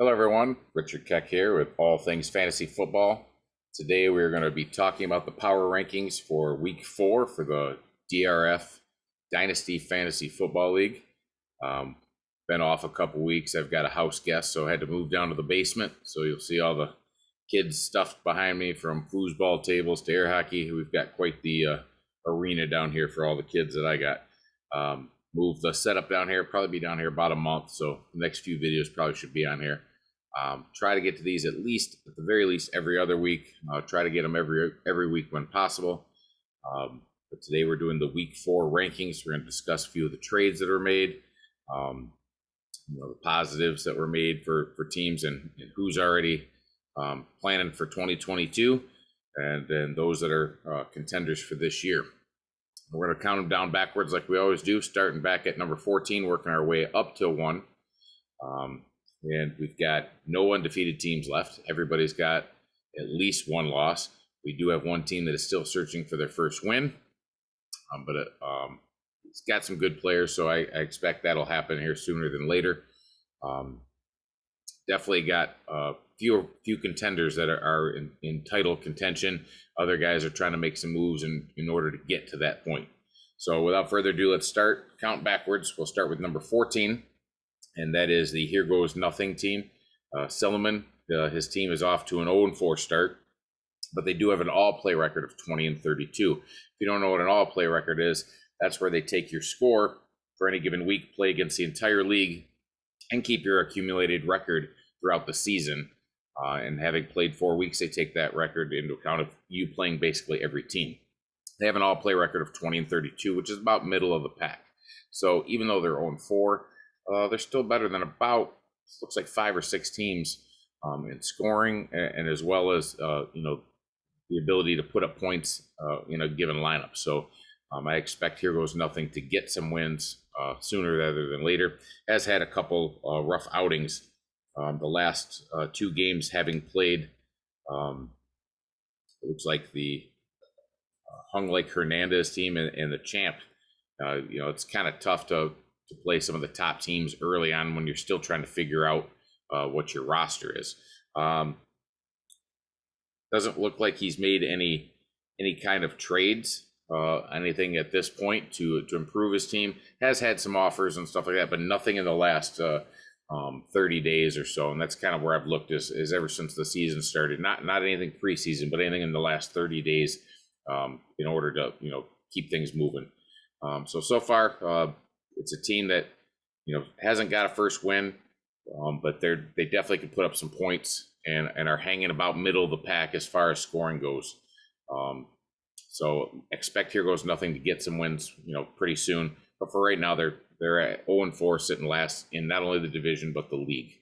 Hello, everyone. Richard Keck here with all things fantasy football. Today, we're going to be talking about the power rankings for week 4 for the DRF Dynasty Fantasy Football League. Been off a couple weeks. I've got a house guest, so I had to move down to the basement. So you'll see all the kids stuffed behind me, from foosball tables to air hockey. We've got quite the arena down here for all the kids that I got. Move the setup down here, probably be down here about a month. So the next few videos probably should be on here. Try to get to these at the very least, every other week. Try to get them every week when possible. But today we're doing the week 4 rankings. We're going to discuss a few of the trades that are made, the positives that were made for teams, and who's already planning for 2022, and then those that are contenders for this year. We're going to count them down backwards like we always do, starting back at number 14, working our way up to 1. And we've got no undefeated teams left. Everybody's got at least one loss. We do have one team that is still searching for their first win, but it's got some good players, so I expect that'll happen here sooner than later. Definitely got a few contenders that are in title contention. Other guys are trying to make some moves in order to get to that point. So without further ado, let's count backwards. We'll start with number 14. And that is the Here Goes Nothing team. Silliman, his team is off to an 0-4 start, but they do have an all-play record of 20-32. If you don't know what an all-play record is, that's where they take your score for any given week, play against the entire league, and keep your accumulated record throughout the season. And having played 4 weeks, they take that record into account of you playing basically every team. They have an all-play record of 20-32, which is about middle of the pack. So even though they're 0-4, they're still better than about, looks like 5 or 6 teams in scoring, and as well as the ability to put up points in a given lineup. So I expect Here Goes Nothing to get some wins sooner rather than later. Has had a couple rough outings. The last 2 games having played, it looks like the Hung Like Hernandez team and the Champ. It's kind of tough to play some of the top teams early on when you're still trying to figure out what your roster is. Doesn't look like he's made any kind of trades, anything at this point to improve his team. Has had some offers and stuff like that, but nothing in the last 30 days or so. And that's kind of where I've looked is ever since the season started. Not anything preseason, but anything in the last 30 days in order to keep things moving. So far, it's a team that hasn't got a first win, but they definitely can put up some points and are hanging about middle of the pack as far as scoring goes. So expect Here Goes Nothing to get some wins, pretty soon. But for right now, they're at 0-4, sitting last in not only the division but the league.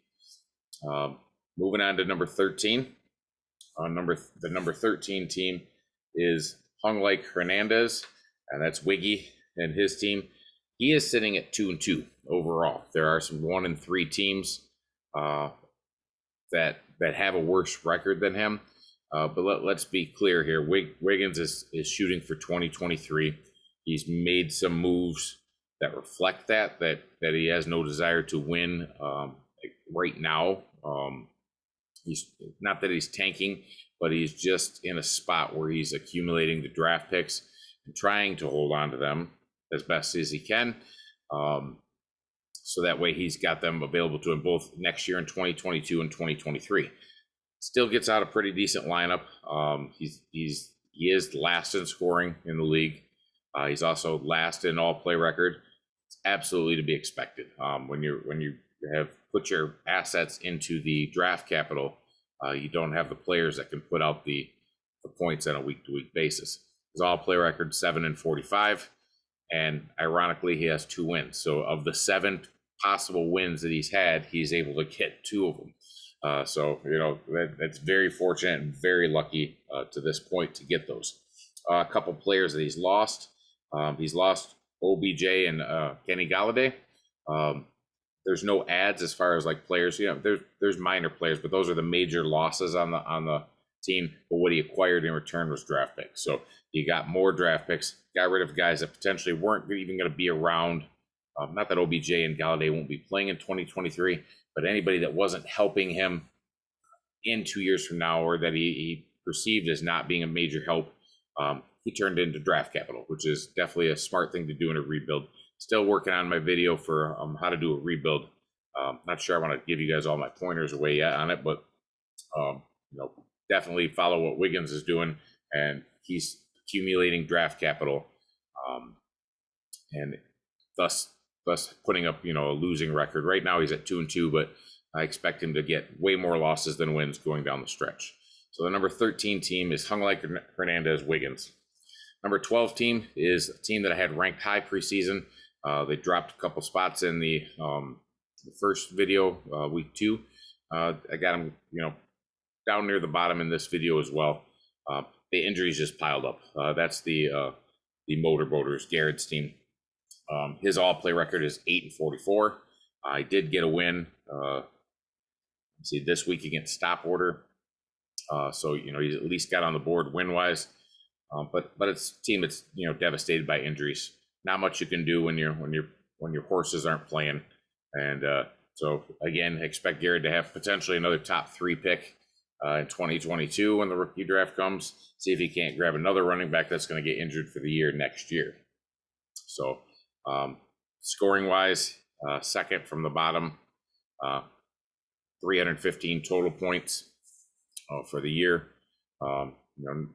Moving on to number 13. The number 13 team is Hung Like Hernandez, and that's Wiggy and his team. He is sitting at 2-2 overall. There are some 1-3 teams that have a worse record than him. But let's be clear here. Wiggins is shooting for 2023. He's made some moves that reflect that he has no desire to win right now. He's not that he's tanking, but he's just in a spot where he's accumulating the draft picks and trying to hold on to them as best as he can. So that way he's got them available to him both next year in 2022 and 2023. Still gets out a pretty decent lineup. He is last in scoring in the league. He's also last in all-play record. It's absolutely to be expected. When you have put your assets into the draft capital, you don't have the players that can put out the points on a week-to-week basis. His all-play record 7-45. And ironically, he has 2 wins. So of the 7 possible wins that he's had, he's able to get 2 of them. So that's very fortunate and very lucky to this point to get those. A couple players that he's lost. He's lost OBJ and Kenny Galladay. There's no ads as far as like players. There's minor players, but those are the major losses on the team. But what he acquired in return was draft picks. So he got more draft picks, got rid of guys that potentially weren't even going to be around Not that OBJ and Galladay won't be playing in 2023, but anybody that wasn't helping him in 2 years from now, or that he perceived as not being a major help, he turned into draft capital, which is definitely a smart thing to do in a rebuild. Still working on my video for how to do a rebuild. Not sure I want to give you guys all my pointers away yet on it, but definitely follow what Wiggins is doing, and he's accumulating draft capital, and thus putting up a losing record. Right now he's at 2-2, but I expect him to get way more losses than wins going down the stretch. So the number 13 team is Hung Like Hernandez Wiggins. Number 12 team is a team that I had ranked high preseason. They dropped a couple spots in the first video, week 2. I got them, down near the bottom in this video as well. The injuries just piled up. That's the Motorboaters, Garrett's team. His all-play record is 8-44. I did get a win. See, this week against Stop Order. So he's at least got on the board win-wise. But it's a team that's devastated by injuries. Not much you can do when your horses aren't playing. And so again, expect Garrett to have potentially another top 3 pick in 2022 when the rookie draft comes. See if he can't grab another running back that's going to get injured for the year next year. So scoring wise, second from the bottom, 315 total points for the year.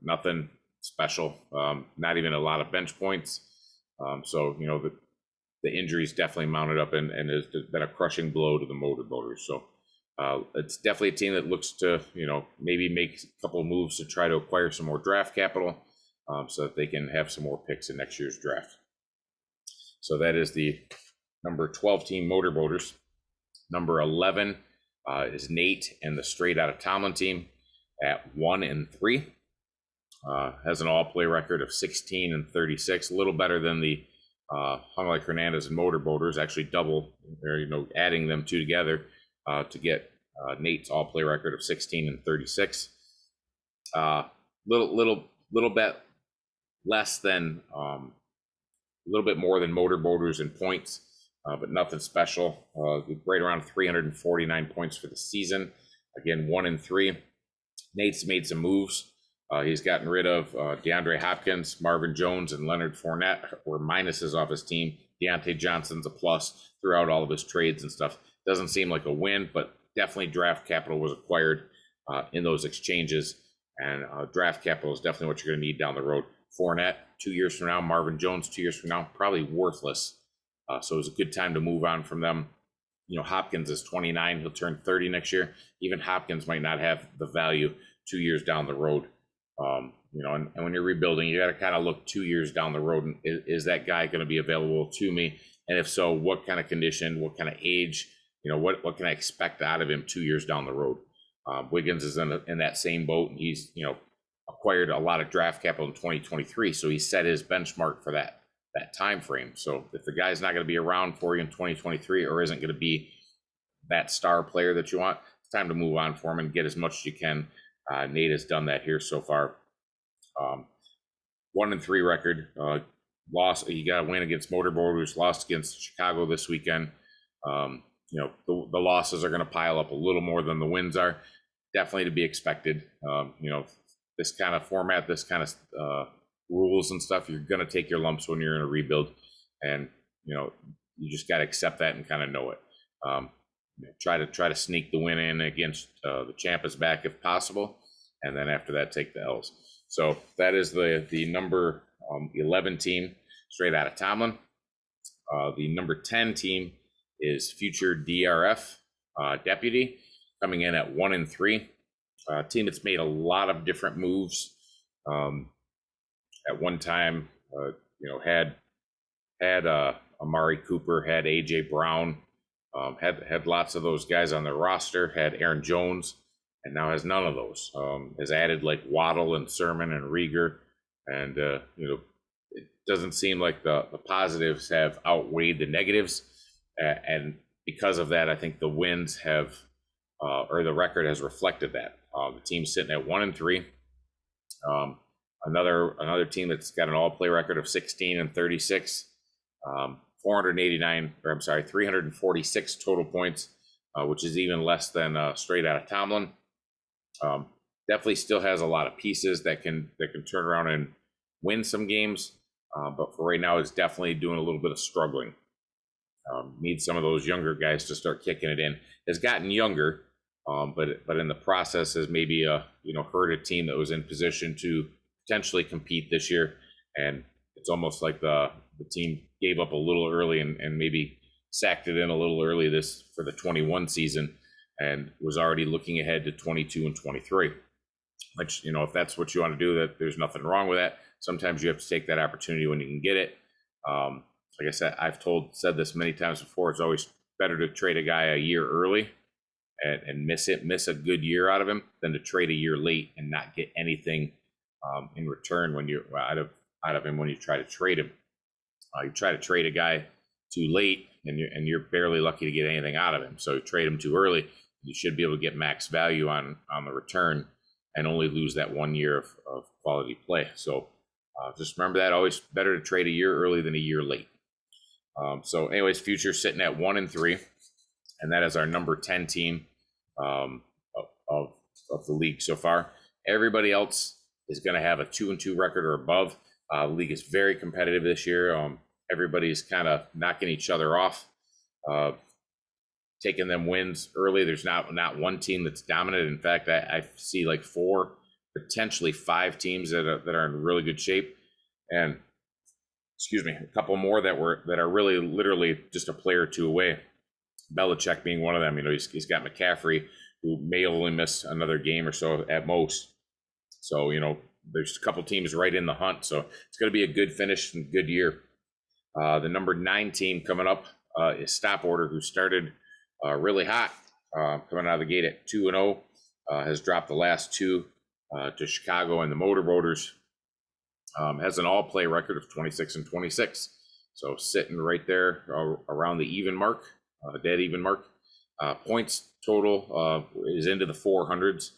Nothing special, not even a lot of bench points. So the injuries definitely mounted up and has been a crushing blow to the Motorboaters. So it's definitely a team that looks to maybe make a couple of moves to try to acquire some more draft capital, so that they can have some more picks in next year's draft. So that is the number 12 team, Motorboaters. Number 11 is Nate and the Straight Outta Tomlin team at 1-3. Has an all-play record of 16-36, a little better than the Hung Like Hernandez and Motorboaters. Actually double, or adding them two together to get Nate's all-play record of 16-36. Little bit less than, a little bit more than Motorboaters in points, but nothing special. Right around 349 points for the season. Again, 1-3. Nate's made some moves. He's gotten rid of DeAndre Hopkins, Marvin Jones, and Leonard Fournette were minuses off his team. Deontay Johnson's a plus throughout all of his trades and stuff. Doesn't seem like a win, but definitely draft capital was acquired in those exchanges. And draft capital is definitely what you're going to need down the road. Fournette, 2 years from now. Marvin Jones, 2 years from now. Probably worthless. So it was a good time to move on from them. Hopkins is 29. He'll turn 30 next year. Even Hopkins might not have the value 2 years down the road. And when you're rebuilding, you got to kind of look 2 years down the road. And is that guy going to be available to me? And if so, what kind of condition, what kind of age, what can I expect out of him 2 years down the road? Wiggins is in that same boat, and he's, acquired a lot of draft capital in 2023. So he set his benchmark for that time frame. So if the guy's not going to be around for you in 2023 or isn't going to be that star player that you want, it's time to move on for him and get as much as you can. Nate has done that here so far. 1-3 record. Lost. You got to win against Motorboaters. Lost against Chicago this weekend. The losses are going to pile up a little more than the wins are. Definitely to be expected. This kind of format, this kind of rules and stuff, you're going to take your lumps when you're in a rebuild, and you just got to accept that and kind of know it. Try to sneak the win in against the Champas back if possible, and then after that take the L's. So that is the number 11 team, Straight Outta Tomlin. The number 10 team is future DRF Deputy, coming in at 1-3. Team that's made a lot of different moves. At one time, had Amari Cooper, had AJ Brown, had lots of those guys on their roster, had Aaron Jones, and now has none of those. Has added like Waddle and Sermon and Rieger, and it doesn't seem like the positives have outweighed the negatives, and because of that, I think the wins have, or the record has reflected that. The team's sitting at 1-3. Another team that's got an all-play record of 16-36. 346 total points, which is even less than straight out of Tomlin. Definitely still has a lot of pieces that can turn around and win some games, but for right now, it's definitely doing a little bit of struggling. Needs some of those younger guys to start kicking it in. Has gotten younger, but in the process has maybe hurt a team that was in position to potentially compete this year, and it's almost like the team gave up a little early and maybe sacked it in a little early this for the 21 season, and was already looking ahead to 22 and 23. Which, if that's what you want to do, that there's nothing wrong with that. Sometimes you have to take that opportunity when you can get it. Like I said, I've said this many times before. It's always better to trade a guy a year early and miss a good year out of him than to trade a year late and not get anything in return when you're out of him when you try to trade him. You try to trade a guy too late and you're barely lucky to get anything out of him. So you trade him too early, you should be able to get max value on the return and only lose that 1 year of quality play. So just remember that, always better to trade a year early than a year late. So anyways, future sitting at 1-3, and that is our number 10 team of the league so far. Everybody else is going to have a 2-2 record or above. The league is very competitive this year. Everybody's kind of knocking each other off, taking them wins early. There's not one team that's dominant. In fact, I see like 4, potentially 5 teams that are in really good shape, and a couple more that are really literally just a player or two away. Belichick being one of them. He's got McCaffrey, who may only miss another game or so at most. So there's a couple teams right in the hunt. So it's going to be a good finish and good year. The number 9 team coming up is Stop Order, who started really hot, coming out of the gate at 2-0, has dropped the last 2 to Chicago and the Motorboaters. Has an all-play record of 26 and 26, so sitting right there around the even mark, dead even mark. Points total is into the 400s.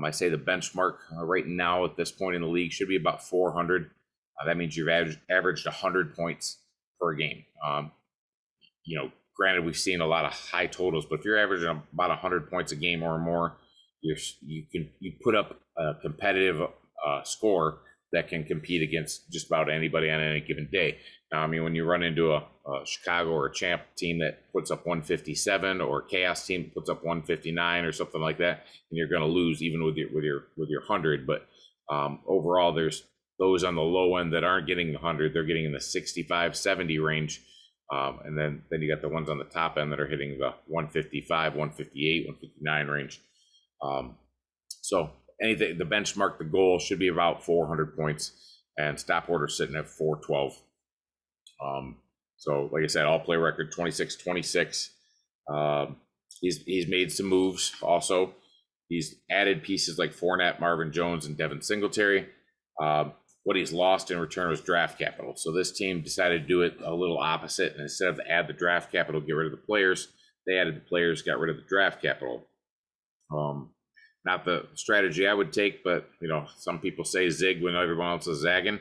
I say the benchmark right now at this point in the league should be about 400. That means you've averaged 100 points per game. Granted, we've seen a lot of high totals, but if you're averaging about 100 points a game or more, you put up a competitive score that can compete against just about anybody on any given day. Now, when you run into a Chicago or a Champ team that puts up 157, or a Chaos team that puts up 159 or something like that, and you're going to lose even with your 100. But overall, there's those on the low end that aren't getting the 100; they're getting in the 65, 70 range, and then you got the ones on the top end that are hitting the 155, 158, 159 range. So anything, the benchmark, the goal should be about 400 points, and Stop Order sitting at 412. So like I said, all play record 26-26. He's made some moves also. He's added pieces like Fournette, Marvin Jones, and Devin Singletary. What he's lost in return was draft capital. So this team decided to do it a little opposite, and instead of add the draft capital, get rid of the players, they added the players, got rid of the draft capital. Not the strategy I would take, but some people say zig when everyone else is zagging,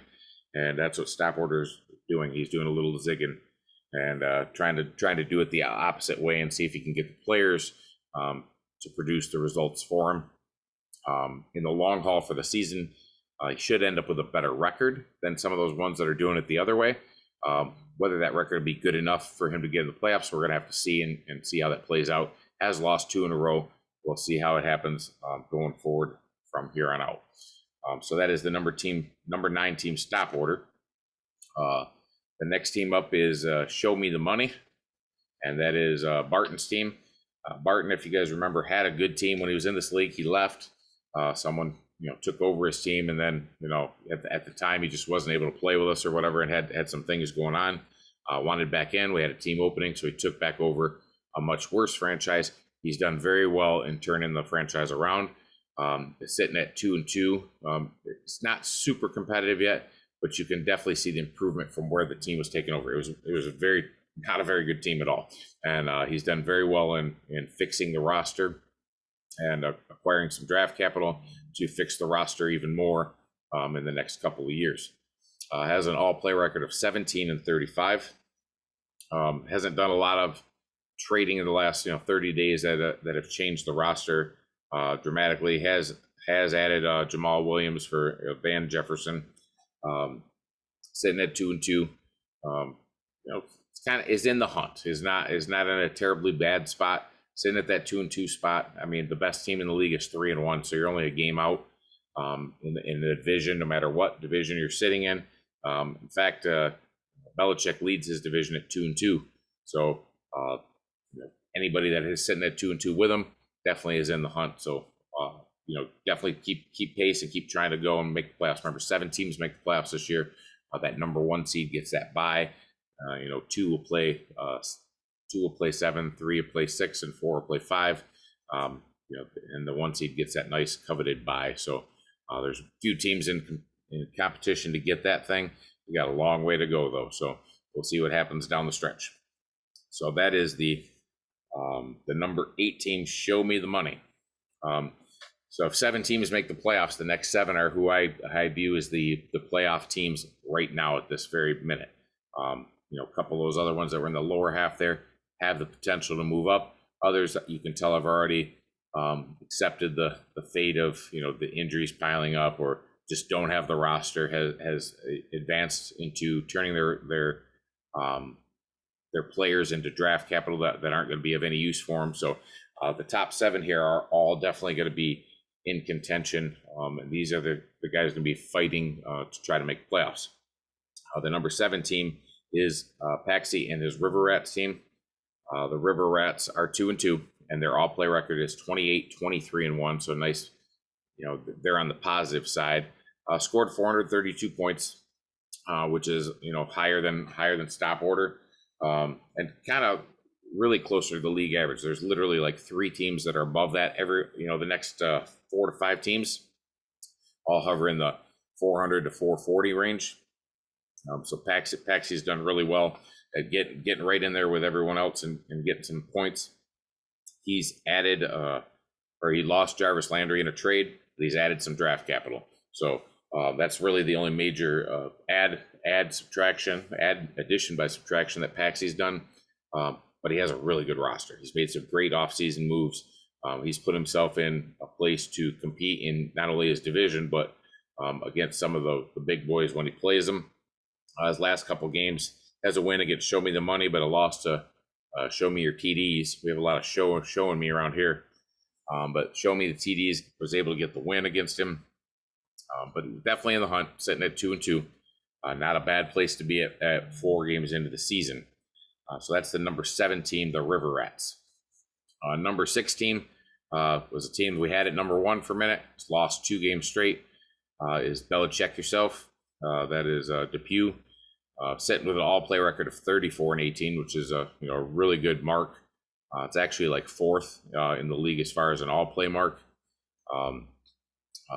and that's what Stop Order is doing. He's doing a little zigging and trying to do it the opposite way and see if he can get the players to produce the results for him. In the long haul for the season, he should end up with a better record than some of those ones that are doing it the other way. Whether that record will be good enough for him to get in the playoffs, we're going to have to see and see how that plays out. Has lost 2 in a row. We'll see how it happens going forward from here on out. So that is the number 9 team, Stop Order. The next team up is Show Me the Money, and that is Barton's team. Barton, if you guys remember, had a good team when he was in this league. He left. Someone took over his team, and then at the time he just wasn't able to play with us or whatever, and had some things going on. Wanted back in. We had a team opening, so he took back over a much worse franchise. He's done very well in turning the franchise around. It's sitting at 2-2. It's not super competitive yet, but you can definitely see the improvement from where the team was taken over. It was not a very good team at all, and he's done very well in fixing the roster and acquiring some draft capital to fix the roster even more in the next couple of years. Has an all-play record of 17 and 35. Hasn't done a lot of trading in the last 30 days that have changed the roster dramatically. Has added Jamal Williams for Van Jefferson, sitting at 2-2. It's kind of is in the hunt. Is not in a terribly bad spot. Sitting at that 2-2 spot. I mean, the best team in the league is 3-1, so you're only a game out in the division, no matter what division you're sitting in. In fact, Belichick leads his division at 2-2. So anybody that is sitting at 2-2 with him definitely is in the hunt. So definitely keep pace and keep trying to go and make the playoffs. Remember, 7 teams make the playoffs this year. That number 1 seed gets that bye. 2 will play 7, 3 will play 6, and 4 will play 5. And the 1 seed gets that nice coveted bye. So there's a few teams in competition to get that thing. We got a long way to go though, so we'll see what happens down the stretch. So that is the number 8 team. Show me the money. So if 7 teams make the playoffs, the next 7 are who I view as the playoff teams right now at this very minute. A couple of those other ones that were in the lower half there have the potential to move up. Others that you can tell have already accepted the fate of the injuries piling up, or just don't have the roster, has advanced into turning their players into draft capital that aren't going to be of any use for them. So the top 7 here are all definitely going to be in contention, and these are the guys going to be fighting to try to make playoffs. The number 7 team is Paxi and his River Rats team. The River Rats are 2-2, and their all-play record is 28, 23-1. So nice, they're on the positive side. Scored 432 points, which is higher than stop order, and kind of really closer to the league average. There's literally like 3 teams that are above that. The next 4 to 5 teams all hover in the 400 to 440 range. So Paxi's done really well at getting right in there with everyone else and getting some points. He's added, he lost Jarvis Landry in a trade, but he's added some draft capital. So that's really the only major addition by subtraction that Paxi's done. But he has a really good roster. He's made some great offseason moves. He's put himself in a place to compete in not only his division, but against some of the big boys when he plays them. His last couple games has a win against Show Me the Money, but a loss to Show Me Your TDs. We have a lot of showing me around here. But Show Me the TDs was able to get the win against him. But definitely in the hunt, sitting at 2-2. Not a bad place to be at 4 games into the season. So that's the number 7 team, the River Rats. Number 6 team was a team we had at number 1 for a minute. It's lost 2 games straight. Is Belichick yourself. That is Depew, sitting with an all-play record of 34-18, which is a really good mark. It's actually like 4th in the league as far as an all-play mark.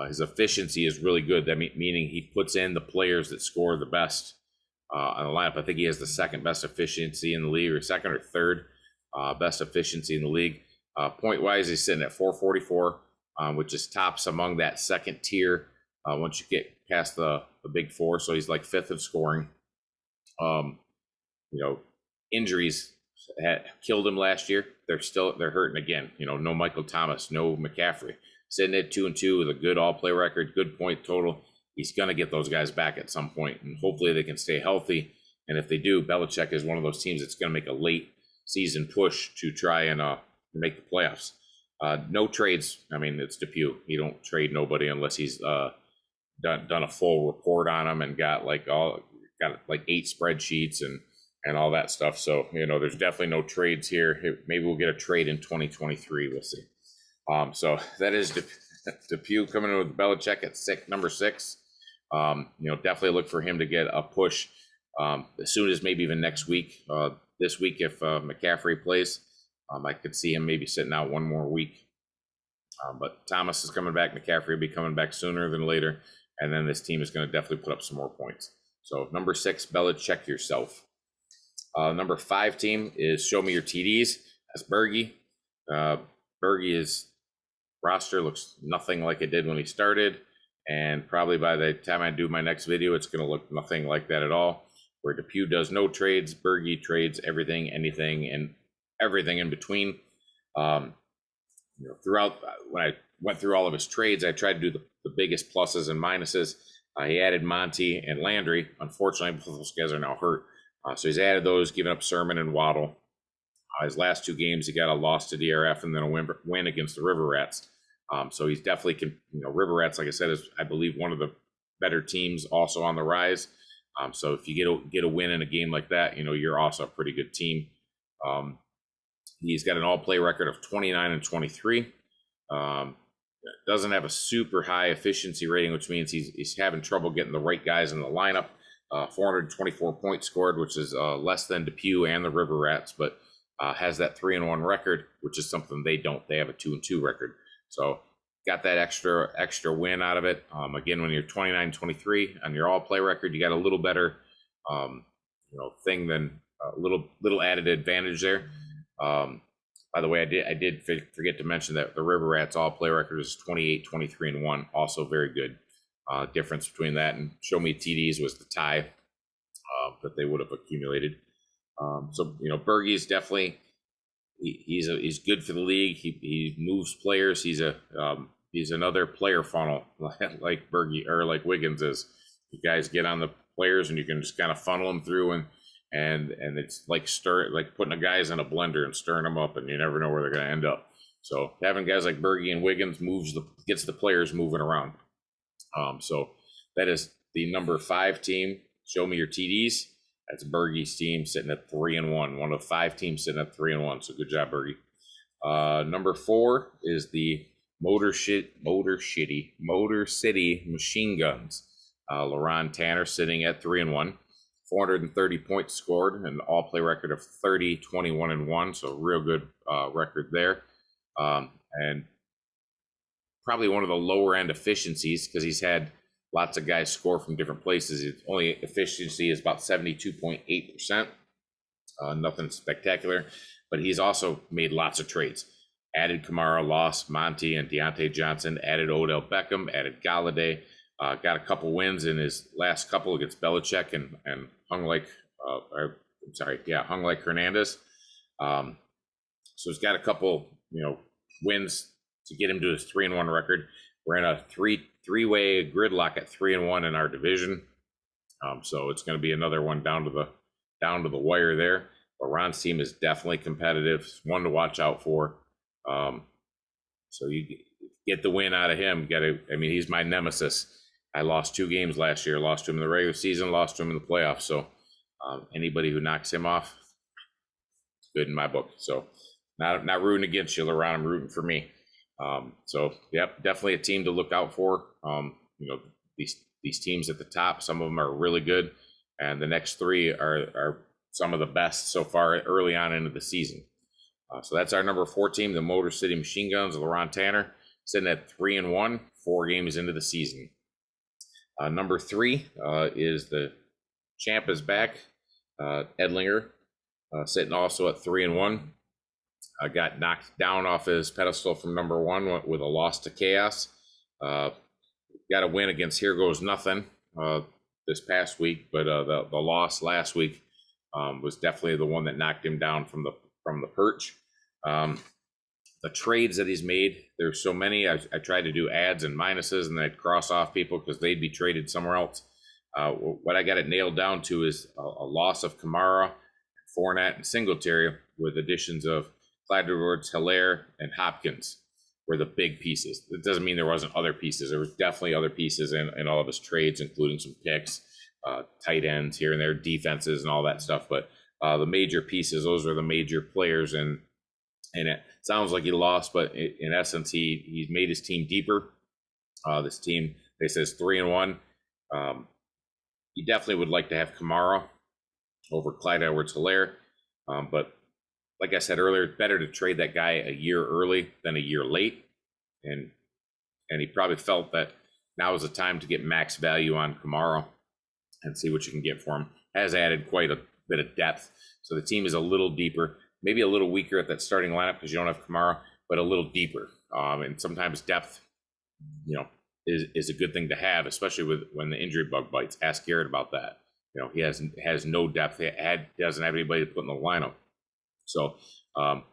His efficiency is really good. That meaning he puts in the players that score the best on the lineup. I think he has the 2nd best efficiency in the league, or 2nd or 3rd best efficiency in the league. Point-wise, he's sitting at 444, which is tops among that 2nd tier once you get past the big 4. So he's like 5th in scoring. Injuries had killed him last year. They're hurting again. No Michael Thomas, no McCaffrey. Sitting at 2-2 with a good all-play record, good point total. He's going to get those guys back at some point, and hopefully they can stay healthy. And if they do, Belichick is one of those teams that's going to make a late season push to try and make the playoffs. No trades. I mean, it's Depew. You don't trade nobody unless he's done a full report on them and got like 8 spreadsheets and all that stuff. So there's definitely no trades here. Maybe we'll get a trade in 2023. We'll see. So that is Depew coming in with Belichick at number 6. Definitely look for him to get a push as soon as maybe even next week. This week, if McCaffrey plays, I could see him maybe sitting out one more week. But Thomas is coming back. McCaffrey will be coming back sooner than later. And then this team is going to definitely put up some more points. So number 6, Belichick yourself. Number 5 team is Show Me Your TDs. That's Bergie. Bergie's roster looks nothing like it did when he started. And probably by the time I do my next video, it's going to look nothing like that at all. where Depew does no trades, Berge trades everything, anything, and everything in between. Throughout when I went through all of his trades, I tried to do the biggest pluses and minuses. He added Monty and Landry. Unfortunately, both those guys are now hurt. So he's added those, giving up Sermon and Waddle. His last 2 games, he got a loss to DRF and then a win against the River Rats. So he's definitely, River Rats, like I said, is, I believe, one of the better teams also on the rise. So if you get a win in a game like that, you're also a pretty good team. He's got an all-play record of 29-23. Doesn't have a super high efficiency rating, which means he's having trouble getting the right guys in the lineup. 424 points scored, which is less than Depew and the River Rats, but has that 3-1 record, which is something they don't. They have a 2-2 record. So got that extra win out of it. Again, when you're 29-23 on your all-play record, you got a little better thing than a little added advantage there. By the way, I did forget to mention that the River Rats all-play record is 28-23-1, also very good. Difference between that and Show Me TDs was the tie that they would have accumulated. So Berge's definitely he's good for the league. He moves players. He's another player funnel like Berge or like Wiggins is. You guys get on the players and you can just kind of funnel them through and it's like putting the guys in a blender and stirring them up, and you never know where they're going to end up. So having guys like Berge and Wiggins gets the players moving around. So that is the number 5 team. Show Me Your TDs. That's Berge's team sitting at 3-1. One of 5 teams sitting at 3-1. So good job, Berge. Number 4 is the Motor City Machine Guns. LaRon Tanner sitting at 3-1. 430 points scored, and an all-play record of 30-21-1. So real good record there. And probably one of the lower end efficiencies because he's had lots of guys score from different places. His only efficiency is about 72.8%. Nothing spectacular, but he's also made lots of trades. Added Kamara, lost Monty and Deontay Johnson, added Odell Beckham, added Galladay, got a couple wins in his last couple against Belichick and hung like Hernandez. So he's got a couple, wins to get him to his 3-1 record. We're in a three-way gridlock at 3-1 in our division. So it's going to be another one down to the wire there. But Ron's team is definitely competitive. It's one to watch out for. So you get the win out of him. He's my nemesis. I lost 2 games last year. Lost to him in the regular season. Lost to him in the playoffs. So anybody who knocks him off, it's good in my book. So not rooting against you, LaRon. I'm rooting for me. So yep, definitely a team to look out for. These teams at the top, some of them are really good, and the next 3 are some of the best so far early on into the season. So that's our number 4 team, the Motor City Machine Guns, LaRon Tanner, sitting at 3-1, 4 games into the season. Number 3 is the champ is back, Edlinger, sitting also at 3-1. Got knocked down off his pedestal from number 1 with a loss to Chaos. Got a win against Here Goes Nothing this past week, but the loss last week was definitely the one that knocked him down from the perch. The trades that he's made, there's so many. I tried to do adds and minuses, and I'd cross off people because they'd be traded somewhere else. What I got it nailed down to is a loss of Kamara, Fournette, and Singletary with additions of Clyde Edwards-Helaire, and Hopkins were the big pieces. It doesn't mean there wasn't other pieces. There was definitely other pieces in all of his trades, including some picks, tight ends here and there, defenses, and all that stuff. But the major pieces, those are the major players. And it sounds like he lost, but in essence, he's made his team deeper. This team, they says 3-1. He definitely would like to have Kamara over Clyde Edwards-Helaire, but like I said earlier, it's better to trade that guy a year early than a year late. And he probably felt that now is the time to get max value on Kamara and see what you can get for him. Has added quite a bit of depth. So the team is a little deeper, maybe a little weaker at that starting lineup because you don't have Kamara, but a little deeper. And sometimes depth, is a good thing to have, especially when the injury bug bites. Ask Garrett about that. he has no depth. He doesn't have anybody to put in the lineup. So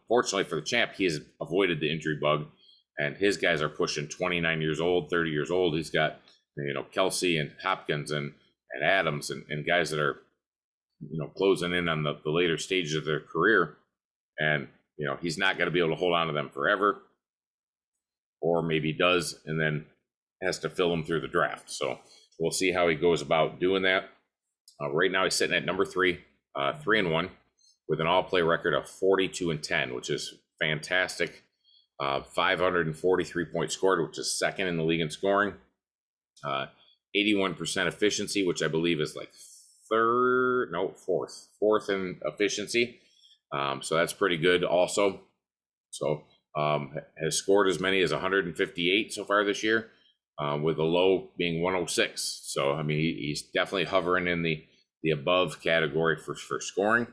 fortunately for the champ, he has avoided the injury bug, and his guys are pushing 29 years old, 30 years old. He's got Kelsey and Hopkins and Adams and guys that are closing in on the later stages of their career, and he's not going to be able to hold on to them forever, or maybe does and then has to fill them through the draft. So we'll see how he goes about doing that. Right now he's sitting at number 3, 3-1, with an all-play record of 42-10, which is fantastic. 543 points scored, which is second in the league in scoring. 81% efficiency, which I believe is like fourth in efficiency. So that's pretty good also. So has scored as many as 158 so far this year, with a low being 106. So I mean, he's definitely hovering in the above category for scoring.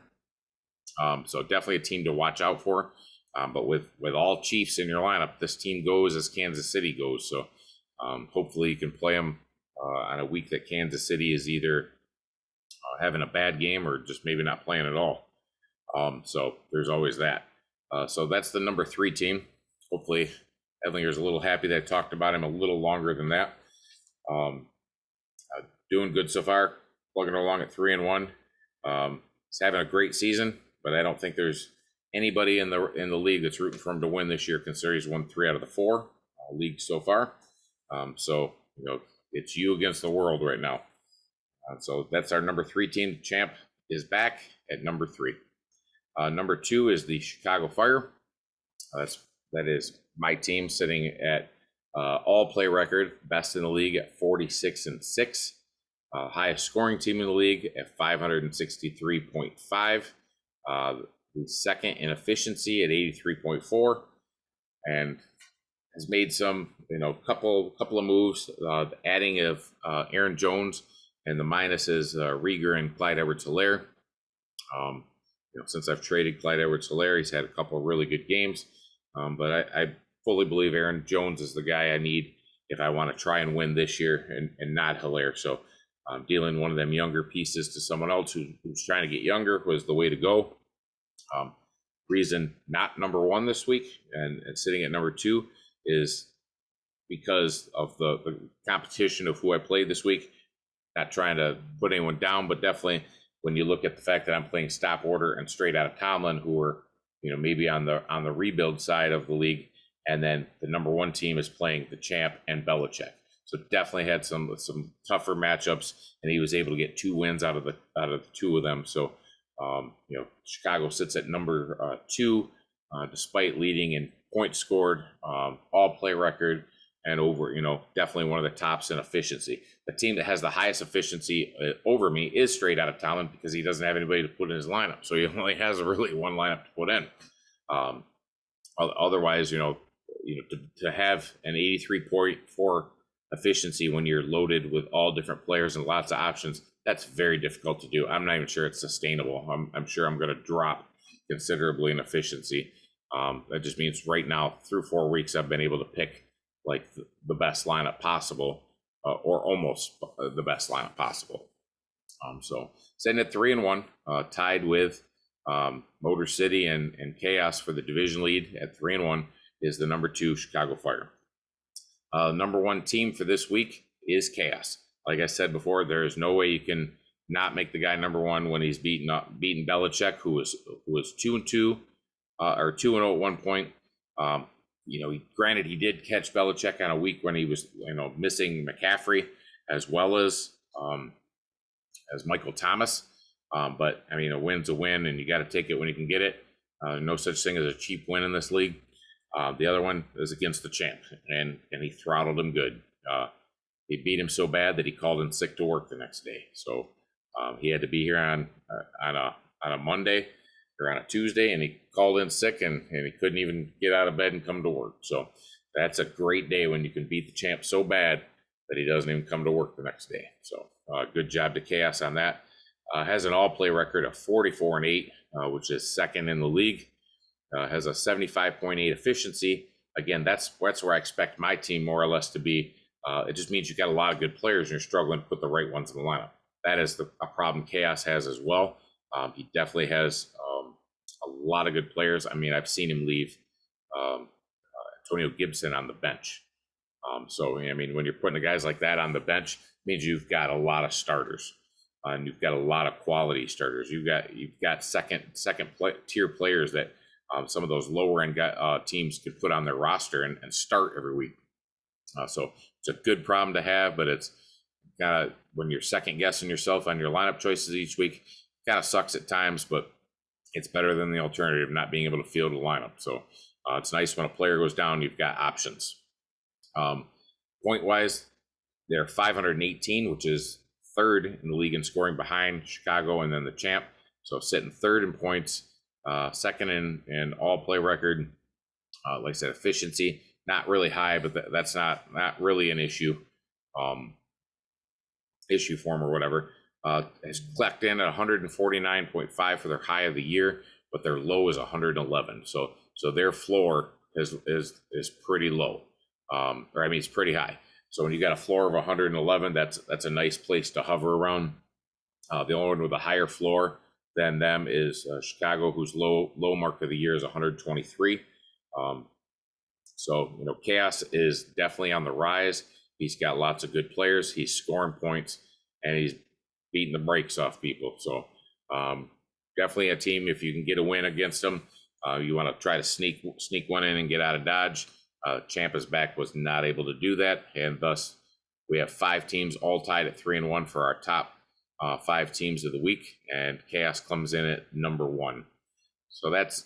So definitely a team to watch out for. But with all Chiefs in your lineup, this team goes as Kansas City goes. So hopefully you can play them on a week that Kansas City is either having a bad game or just maybe not playing at all. So there's always that. So that's the number 3 team. Hopefully Edlinger's a little happy that I talked about him a little longer than that. Doing good so far, plugging along at 3-1. He's having a great season, but I don't think there's anybody in the league that's rooting for him to win this year, considering he's won 3 out of the 4 leagues so far. So it's you against the world right now. So that's our number 3 team. The champ is back at number 3. Number 2 is the Chicago Fire. That is my team, sitting at all play record, best in the league at 46-6. Highest scoring team in the league at 563.5. The second in efficiency at 83.4, and has made some couple of moves, adding of Aaron Jones, and the minuses Rieger and Clyde Edwards-Helaire. Since I've traded Clyde Edwards-Helaire, he's had a couple of really good games, but I fully believe Aaron Jones is the guy I need if I want to try and win this year, and not Helaire. So dealing one of them younger pieces to someone else who's trying to get younger was the way to go. Reason not number 1 this week and sitting at number 2 is because of the competition of who I played this week. Not trying to put anyone down, but definitely when you look at the fact that I'm playing Stop Order and Straight Outta Tomlin, who are maybe on the rebuild side of the league, and then the number 1 team is playing the champ and Belichick. So definitely had some tougher matchups, and he was able to get 2 wins out of the 2 of them. So Chicago sits at number 2, despite leading in points scored, all play record, and over, definitely one of the tops in efficiency. The team that has the highest efficiency over me is Straight Outta Tomlin, because he doesn't have anybody to put in his lineup. So he only has really 1 lineup to put in. Otherwise, to have an 83.4 efficiency when you're loaded with all different players and lots of options, that's very difficult to do. I'm not even sure it's sustainable. I'm sure I'm going to drop considerably in efficiency. That just means right now, through 4 weeks, I've been able to pick like the best lineup possible, or almost the best lineup possible. So sitting at 3-1, tied with Motor City and Chaos for the division lead at 3-1 is the number 2 Chicago Fire. Number 1 team for this week is Chaos. Like I said before, there is no way you can not make the guy number 1 when he's beaten Belichick, who was 2-2 or 2-0 at one point. Granted, he did catch Belichick on a week when he was missing McCaffrey as well as Michael Thomas. But I mean, a win's a win, and you got to take it when you can get it. No such thing as a cheap win in this league. The other one is against the champ, and he throttled him good. He beat him so bad that he called in sick to work the next day. So he had to be here on a Monday or on a Tuesday, and he called in sick, and he couldn't even get out of bed and come to work. So that's a great day when you can beat the champ so bad that he doesn't even come to work the next day. So good job to Chaos on that. Has an all-play record of 44-8, which is second in the league. Has a 75.8 efficiency. Again, that's where I expect my team more or less to be. It just means you got a lot of good players and you're struggling to put the right ones in the lineup. that is a problem Chaos has as well. He definitely has a lot of good players. I mean, I've seen him leave Antonio Gibson on the bench. So I mean, when you're putting guys like that on the bench, it means you've got a lot of starters, and you've got a lot of quality starters. You've got second tier players that some of those lower end teams could put on their roster and start every week. So it's a good problem to have, but it's kind of when you're second guessing yourself on your lineup choices each week, kind of sucks at times, but it's better than the alternative, not being able to field a lineup. So it's nice when a player goes down, you've got options. Point wise, they're 518, which is third in the league in scoring behind Chicago and then the champ. So sitting third in points, second in all play record. Like I said, efficiency, not really high, but that's not really an issue for them or whatever. Has clocked in at 149.5 for their high of the year, but their low is 111. So their floor is pretty low, or I mean it's pretty high. So when you got a floor of 111, that's a nice place to hover around. The only one with a higher floor than them is Chicago, whose low mark of the year is 123. So Chaos is definitely on the rise. He's got lots of good players. He's scoring points and he's beating the brakes off people. So definitely a team, if you can get a win against them, you want to try to sneak one in and get out of Dodge. Ciampa's back was not able to do that, and thus we have 5 teams all tied at 3-1 for our top 5 teams of the week, and Chaos comes in at number 1. So that's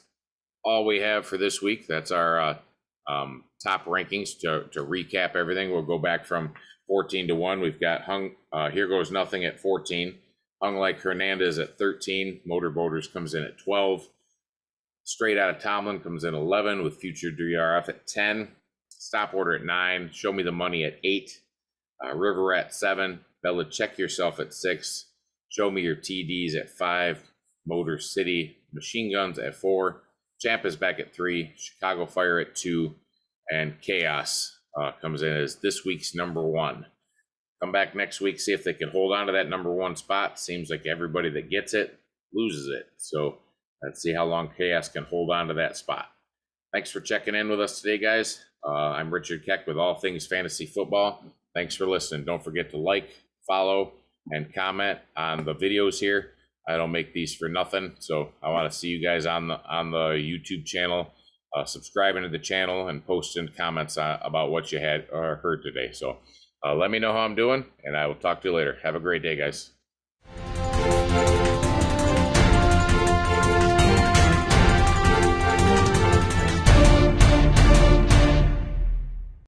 all we have for this week. That's our top rankings. To recap everything, we'll go back from 14 to 1. We've got Here Goes Nothing at 14, Hung Like Hernandez at 13, Motorboaters comes in at 12, Straight Out of Tomlin comes in 11, with Future DRF at 10, Stop Order at 9, Show Me the Money at 8, River at 7, Bella Check Yourself at 6, Show Me Your TDs at 5, Motor City Machine Guns at 4, Champ is back at 3, Chicago Fire at 2, and Chaos comes in as this week's number 1. Come back next week, see if they can hold on to that number 1 spot. Seems like everybody that gets it loses it. So let's see how long Chaos can hold on to that spot. Thanks for checking in with us today, guys. I'm Richard Keck with All Things Fantasy Football. Thanks for listening. Don't forget to like, follow, and comment on the videos here. I don't make these for nothing, so I want to see you guys on the YouTube channel, subscribing to the channel and posting comments about what you had heard today. So let me know how I'm doing, and I will talk to you later. Have a great day, guys.